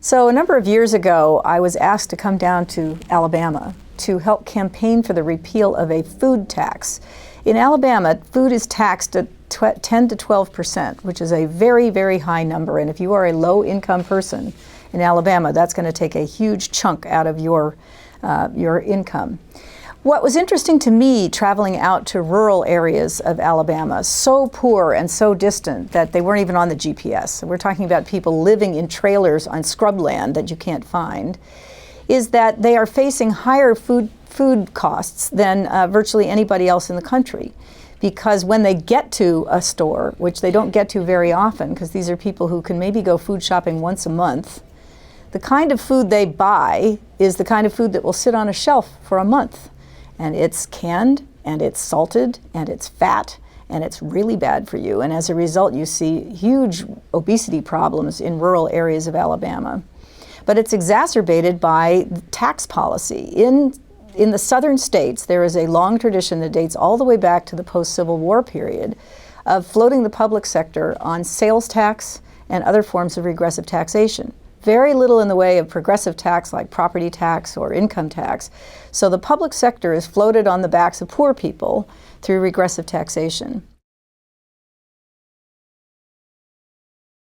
So a number of years ago, I was asked to come down to Alabama to help campaign for the repeal of a food tax. In Alabama, food is taxed at 10 to 12%, which is a very, very high number. And if you are a low-income person in Alabama, that's going to take a huge chunk out of your income. What was interesting to me traveling out to rural areas of Alabama, so poor and so distant that they weren't even on the GPS, so we're talking about people living in trailers on scrubland that you can't find, is that they are facing higher food costs than virtually anybody else in the country. Because when they get to a store, which they don't get to very often, because these are people who can maybe go food shopping once a month, the kind of food they buy is the kind of food that will sit on a shelf for a month. And it's canned, and it's salted, and it's fat, and it's really bad for you. And as a result, you see huge obesity problems in rural areas of Alabama. But it's exacerbated by tax policy. In the southern states, there is a long tradition that dates all the way back to the post-Civil War period of floating the public sector on sales tax and other forms of regressive taxation. Very little in the way of progressive tax like property tax or income tax. So the public sector is floated on the backs of poor people through regressive taxation.